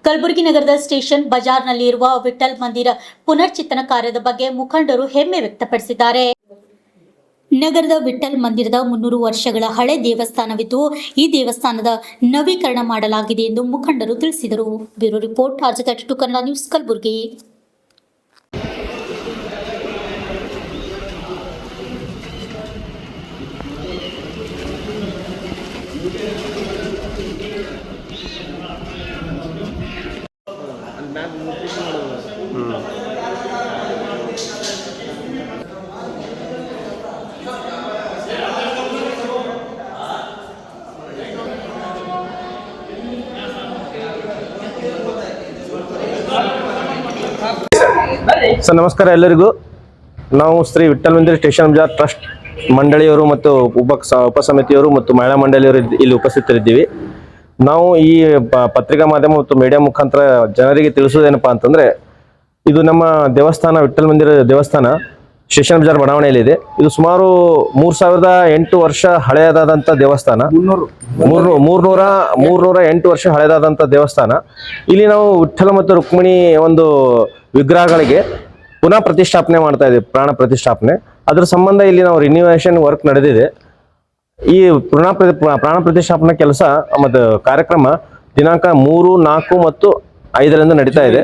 ಕಲಬುರಗಿ ನಗರದ ಸ್ಟೇಷನ್ ಬಜಾರ್ನಲ್ಲಿರುವ ವಿಠಲ್ ಮಂದಿರ ಪುನರ್ಚಿಂತನ ಕಾರ್ಯದ ಬಗ್ಗೆ ಮುಖಂಡರು ಹೆಮ್ಮೆ ವ್ಯಕ್ತಪಡಿಸಿದ್ದಾರೆ. ನಗರದ ವಿಠಲ್ ಮಂದಿರದ 300 ವರ್ಷಗಳ ಹಳೆ ದೇವಸ್ಥಾನವಿದ್ದು ಈ ದೇವಸ್ಥಾನದ ನವೀಕರಣ ಮಾಡಲಾಗಿದೆ ಎಂದು ಮುಖಂಡರು ತಿಳಿಸಿದರು. Bureau report RJ32 Kannada news Kalaburagi. Sir ನಮಸ್ಕಾರ ಎಲ್ಲರಿಗೂ. ನಾವು ಶ್ರೀ ವಿಠಲ್ ಮಂದಿರ ಸ್ಟೇಷನ್ ಬಜಾರ್ ಟ್ರಸ್ಟ್ ಮಂಡಳಿಯವರು ಮತ್ತು ಉಪಸಮಿತಿಯವರು ಮತ್ತು ಮಹಿಳಾ ಮಂಡಳಿಯವರು ಇಲ್ಲಿ ಉಪಸ್ಥಿತರಿದ್ದೀವಿ. ನಾವು ಈ ಪತ್ರಿಕಾ ಮಾಧ್ಯಮ ಮತ್ತು ಮೀಡಿಯಾ ಮುಖಾಂತರ ಜನರಿಗೆ ತಿಳಿಸೋದೇನಪ್ಪ ಅಂತಂದ್ರೆ, ಇದು ನಮ್ಮ ದೇವಸ್ಥಾನ ವಿಠಲ್ ಮಂದಿರ ದೇವಸ್ಥಾನ ಸ್ಟೇಷನ್ ಬಜಾರ್ ಬಡಾವಣೆಯಲ್ಲಿದೆ. ಇದು ಸುಮಾರು 3008 ವರ್ಷ ಹಳೆಯದಾದಂಥ ದೇವಸ್ಥಾನ. 308 ವರ್ಷ ಹಳೆಯದಾದಂಥ ದೇವಸ್ಥಾನ. ಇಲ್ಲಿ ನಾವು ವಿಠಲ ಮತ್ತು ರುಕ್ಮಿಣಿ ಒಂದು ವಿಗ್ರಹಗಳಿಗೆ ಪುನಃ ಪ್ರತಿಷ್ಠಾಪನೆ ಮಾಡ್ತಾ ಇದ್ದೀವಿ, ಪ್ರಾಣ ಪ್ರತಿಷ್ಠಾಪನೆ. ಅದರ ಸಂಬಂಧ ಇಲ್ಲಿ ನಾವು ರಿನ್ಯೂವೇಷನ್ ವರ್ಕ್ ನಡೆದಿದೆ. ಈ ಪ್ರಾಣ ಪ್ರತಿಷ್ಠಾಪನೆ ಕೆಲಸ ಮತ್ತು ಕಾರ್ಯಕ್ರಮ ದಿನಾಂಕ 3, 4 ಮತ್ತು 5ರಂದು ನಡೀತಾ ಇದೆ.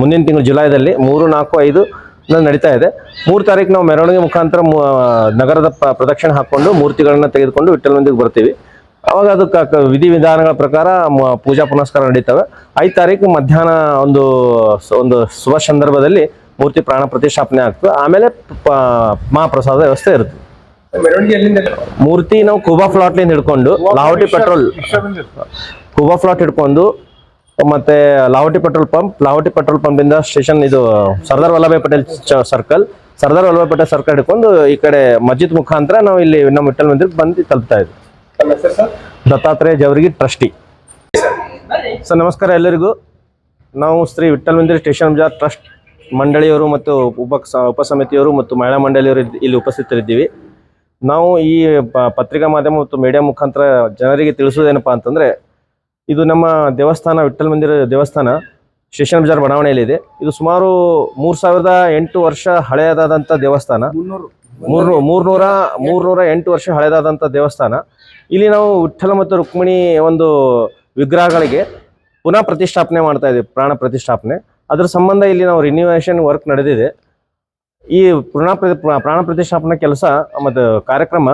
ಮುಂದಿನ ತಿಂಗಳು ಜುಲೈದಲ್ಲಿ 3, 4, 5 ನಡೀತಾ ಇದೆ. 3 ತಾರೀಕು ನಾವು ಮೆರವಣಿಗೆ ಮುಖಾಂತರ ನಗರದ ಪ್ರದಕ್ಷಿಣೆ ಹಾಕೊಂಡು ಮೂರ್ತಿಗಳನ್ನ ತೆಗೆದುಕೊಂಡು ವಿಠಲ್ ಮಂದಿರಕ್ಕೆ ಬರ್ತೀವಿ. ಅವಾಗ ಅದಕ್ಕೆ ವಿಧಿವಿಧಾನಗಳ ಪ್ರಕಾರ ಪೂಜಾ ಪುನಸ್ಕಾರ ನಡೀತವೆ. 5 ತಾರೀಕು ಮಧ್ಯಾಹ್ನ ಒಂದು ಶುಭ ಸಂದರ್ಭದಲ್ಲಿ ಮೂರ್ತಿ ಪ್ರಾಣ ಪ್ರತಿಷ್ಠಾಪನೆ ಆಗ್ತದೆ. ಆಮೇಲೆ ಮಹಾಪ್ರಸಾದ ವ್ಯವಸ್ಥೆ ಇರುತ್ತೆ. ಮೂರ್ತಿ ನಾವು ಕೂಬಾ ಫ್ಲಾಟ್ಲಿಂದ ಹಿಡ್ಕೊಂಡು ಲಾವಟಿ ಹಿಡ್ಕೊಂಡು ಮತ್ತೆ ಲಾವಟಿ ಪೆಟ್ರೋಲ್ ಪಂಪ್ ಇಂದ ಸ್ಟೇಷನ್ ಇದು ಸರ್ದಾರ್ ವಲ್ಲಭಾಯ್ ಪಟೇಲ್ ಸರ್ಕಲ್ ಹಿಡ್ಕೊಂಡು ಈ ಕಡೆ ಮಸ್ಜಿದ್ ಮುಖಾಂತರ ನಾವು ಇಲ್ಲಿ ನಮ್ಮ ವಿಠಲ್ ಮಂದಿರಕ್ಕೆ ಬಂದು ತಲುಪ್ತಾ ಇದ್ವಿ. ದತ್ತಾತ್ರೇಯ ಜವರ್ಗಿ ಟ್ರಸ್ಟಿ. ಸರ್ ನಮಸ್ಕಾರ ಎಲ್ಲರಿಗೂ. ನಾವು ಶ್ರೀ ವಿಠಲ್ ಮಂದಿರ ಸ್ಟೇಷನ್ ಬಜಾರ್ ಟ್ರಸ್ಟ್ ಮಂಡಳಿಯವರು ಮತ್ತು ಉಪಸಮಿತಿಯವರು ಮತ್ತು ಮಹಿಳಾ ಮಂಡಳಿಯವರು ಇಲ್ಲಿ ಉಪಸ್ಥಿತರಿದ್ದೀವಿ. ನಾವು ಈ ಪತ್ರಿಕಾ ಮಾಧ್ಯಮ ಮತ್ತು ಮೀಡಿಯಾ ಮುಖಾಂತರ ಜನರಿಗೆ ತಿಳಿಸೋದೇನಪ್ಪ ಅಂತಂದ್ರೆ, ಇದು ನಮ್ಮ ದೇವಸ್ಥಾನ ವಿಠಲ್ ಮಂದಿರ ದೇವಸ್ಥಾನ ಸ್ಟೇಷನ್ ಬಜಾರ್ ಬಡಾವಣೆಯಲ್ಲಿದೆ. ಇದು ಸುಮಾರು 3008 ವರ್ಷ ಹಳೆಯದಾದಂಥ ದೇವಸ್ಥಾನ. 308 ವರ್ಷ ಹಳೆಯದಾದಂಥ ದೇವಸ್ಥಾನ. ಇಲ್ಲಿ ನಾವು ವಿಠಲ ಮತ್ತು ರುಕ್ಮಿಣಿ ಒಂದು ವಿಗ್ರಹಗಳಿಗೆ ಪುನಃ ಪ್ರತಿಷ್ಠಾಪನೆ ಮಾಡ್ತಾ ಇದ್ದೀವಿ, ಪ್ರಾಣ ಪ್ರತಿಷ್ಠಾಪನೆ. ಅದರ ಸಂಬಂಧ ಇಲ್ಲಿ ನಾವು ರಿನ್ಯೂವೇಷನ್ ವರ್ಕ್ ನಡೆದಿದೆ. ಈ ಪ್ರಾಣ ಪ್ರತಿಷ್ಠಾಪನೆ ಕೆಲಸ ಮತ್ತು ಕಾರ್ಯಕ್ರಮ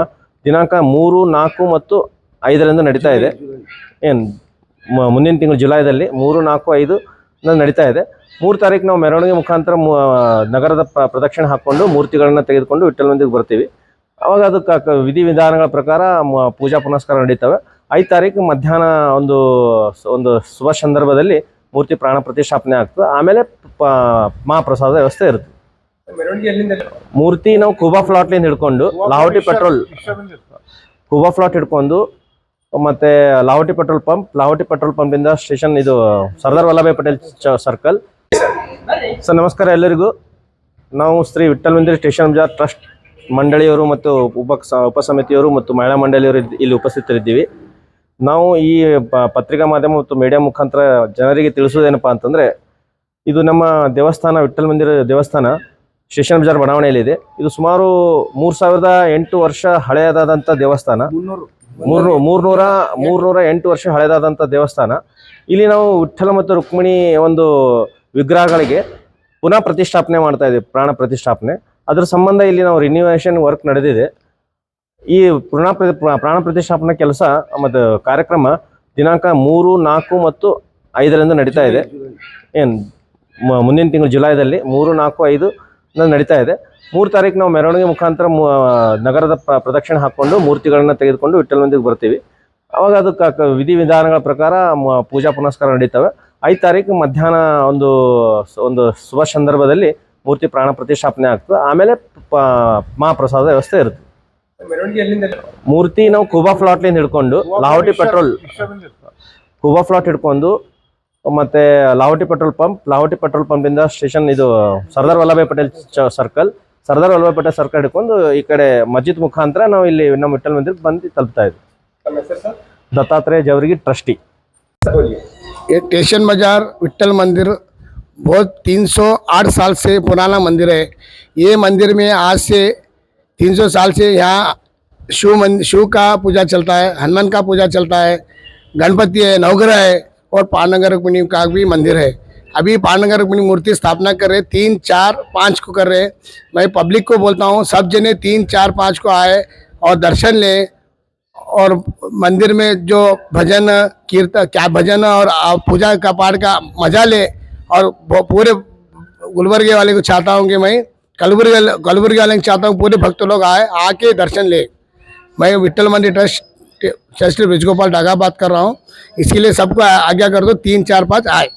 ದಿನಾಂಕ 3, 4 ಮತ್ತು 5ರಂದು ನಡೀತಾ ಇದೆ. ಮುಂದಿನ ತಿಂಗಳು ಜುಲೈದಲ್ಲಿ 3, 4, 5 ನಡೀತಾ ಇದೆ. 3 ತಾರೀಕು ನಾವು ಮೆರವಣಿಗೆ ಮುಖಾಂತರ ನಗರದ ಪ್ರದಕ್ಷಿಣೆ ಹಾಕೊಂಡು ಮೂರ್ತಿಗಳನ್ನ ತೆಗೆದುಕೊಂಡು ವಿಠಲ್ ಮಂದಿರಕ್ಕೆ ಬರ್ತೀವಿ. ಅವಾಗ ಅದಕ್ಕೆ ವಿಧಿವಿಧಾನಗಳ ಪ್ರಕಾರ ಪೂಜಾ ಪುನಸ್ಕಾರ ನಡೀತವೆ. 5 ತಾರೀಕು ಮಧ್ಯಾಹ್ನ ಒಂದು ಶುಭ ಸಂದರ್ಭದಲ್ಲಿ ಮೂರ್ತಿ ಪ್ರಾಣ ಪ್ರತಿಷ್ಠಾಪನೆ ಆಗ್ತದೆ. ಆಮೇಲೆ ಮಹಾಪ್ರಸಾದ ವ್ಯವಸ್ಥೆ ಇರುತ್ತೆ. ಮೂರ್ತಿ ನಾವು ಕೂಬಾ ಫ್ಲಾಟ್ಲಿಂದ ಹಿಡ್ಕೊಂಡು ಲಾವಟಿ ಹಿಡ್ಕೊಂಡು ಮತ್ತೆ ಲಾವಟಿ ಪೆಟ್ರೋಲ್ ಪಂಪ್ ಇಂದ ಸ್ಟೇಷನ್ ಇದು ಸರ್ದಾರ್ ವಲ್ಲಭಾಯ್ ಪಟೇಲ್ ಸರ್ಕಲ್. ಸರ್ ನಮಸ್ಕಾರ ಎಲ್ಲರಿಗೂ. ನಾವು ಶ್ರೀ ವಿಠಲ್ ಮಂದಿರ ಸ್ಟೇಷನ್ ಬಜಾರ್ ಟ್ರಸ್ಟ್ ಮಂಡಳಿಯವರು ಮತ್ತು ಉಪಸಮಿತಿಯವರು ಮತ್ತು ಮಹಿಳಾ ಮಂಡಳಿಯವರು ಇಲ್ಲಿ ಉಪಸ್ಥಿತರಿದ್ದೀವಿ. ನಾವು ಈ ಪತ್ರಿಕಾ ಮಾಧ್ಯಮ ಮತ್ತು ಮೀಡಿಯಾ ಮುಖಾಂತರ ಜನರಿಗೆ ತಿಳಿಸೋದೇನಪ್ಪ ಅಂತಂದ್ರೆ, ಇದು ನಮ್ಮ ದೇವಸ್ಥಾನ ವಿಠಲ್ ಮಂದಿರ ದೇವಸ್ಥಾನ ಸ್ಟೇಷನ್ ಬಜಾರ್ ಬಡಾವಣೆಯಲ್ಲಿದೆ. ಇದು ಸುಮಾರು 3008 ವರ್ಷ ಹಳೆಯದಾದಂಥ ದೇವಸ್ಥಾನ. 308 ವರ್ಷ ಹಳೆಯದಾದಂಥ ದೇವಸ್ಥಾನ. ಇಲ್ಲಿ ನಾವು ವಿಠಲ ಮತ್ತು ರುಕ್ಮಿಣಿ ಒಂದು ವಿಗ್ರಹಗಳಿಗೆ ಪುನಃ ಪ್ರತಿಷ್ಠಾಪನೆ ಮಾಡ್ತಾ ಇದ್ದೀವಿ, ಪ್ರಾಣ ಪ್ರತಿಷ್ಠಾಪನೆ. ಅದರ ಸಂಬಂಧ ಇಲ್ಲಿ ನಾವು ರಿನ್ಯೂವೇಷನ್ ವರ್ಕ್ ನಡೆದಿದೆ. ಈ ಪ್ರಾಣ ಪ್ರತಿಷ್ಠಾಪನೆ ಕೆಲಸ ಮತ್ತು ಕಾರ್ಯಕ್ರಮ ದಿನಾಂಕ 3, 4 ಮತ್ತು 5ರಂದು ನಡೀತಾ ಇದೆ. ಮುಂದಿನ ತಿಂಗಳು ಜುಲೈದಲ್ಲಿ 3, 4, 5 ನಡೀತಾ ಇದೆ. 3 ತಾರೀಕು ನಾವು ಮೆರವಣಿಗೆ ಮುಖಾಂತರ ನಗರದ ಪ್ರದಕ್ಷಿಣೆ ಹಾಕೊಂಡು ಮೂರ್ತಿಗಳನ್ನ ತೆಗೆದುಕೊಂಡು ವಿಠಲ್ ಮಂದಿರಕ್ಕೆ ಬರ್ತೀವಿ. ಅವಾಗ ಅದಕ್ಕೆ ವಿಧಿವಿಧಾನಗಳ ಪ್ರಕಾರ ಪೂಜಾ ಪುನಸ್ಕಾರ ನಡೀತವೆ. 5 ತಾರೀಕು ಮಧ್ಯಾಹ್ನ ಒಂದು ಶುಭ ಸಂದರ್ಭದಲ್ಲಿ ಮೂರ್ತಿ ಪ್ರಾಣ ಪ್ರತಿಷ್ಠಾಪನೆ ಆಗ್ತದೆ. ಆಮೇಲೆ ಮಹಾಪ್ರಸಾದ ವ್ಯವಸ್ಥೆ ಇರುತ್ತೆ. ಮೂರ್ತಿ ನಾವು ಕೂಬಾ ಫ್ಲಾಟ್ಲಿಂದ ಹಿಡ್ಕೊಂಡು ಲಾವಟಿ ಹಿಡ್ಕೊಂಡು ಮತ್ತೆ ಲಾವಟಿ ಪೆಟ್ರೋಲ್ ಪಂಪ್ ಇಂದ ಸ್ಟೇಷನ್ ಇದು ಸರ್ದಾರ್ ವಲ್ಲಭಾಯ್ ಪಟೇಲ್ ಸರ್ಕಲ್ ಹಿಡ್ಕೊಂಡು ಈ ಕಡೆ ಮಸ್ಜಿದ್ ಮುಖಾಂತರ ನಾವು ಇಲ್ಲಿ ನಮ್ಮ ವಿಠಲ್ ಮಂದಿರಕ್ಕೆ ಬಂದು ತಲುಪ್ತಾ ಇದ್ವಿ. ದತ್ತಾತ್ರೇಯ ಜವರ್ಗಿ ಟ್ರಸ್ಟಿ. ये स्टेशन बाजार विट्ठल मंदिर बहुत 308 साल से पुराना मंदिर है। ये मंदिर में आज से 300 साल से यहाँ शिव का पूजा चलता है, हनुमान का पूजा चलता है, गणपति है, नवग्रह है और पांडुरंग रुक्मिणी का भी मंदिर है। अभी पांडुरंग रुक्मिणी मूर्ति स्थापना कर रहे, 3, 4, 5 को कर रहे। मैं पब्लिक को बोलता हूँ सब जने 3, 4, 5 को आए और दर्शन लें और मंदिर में जो भजन कीर्तन क्या भजन और पूजा का पाठ का मजा ले। और पूरे गुलबर्गे वाले को चाहता हूँ कि मैं कलबुर्गी वाले को चाहता हूँ पूरे भक्त लोग आए, आके दर्शन ले। मैं विट्ठल मंदिर ट्रस्ट ब्रिजगोपाल डागा बात कर रहा हूँ। इसके लिए सबको आज्ञा कर दो, 3, 4, 5 आए।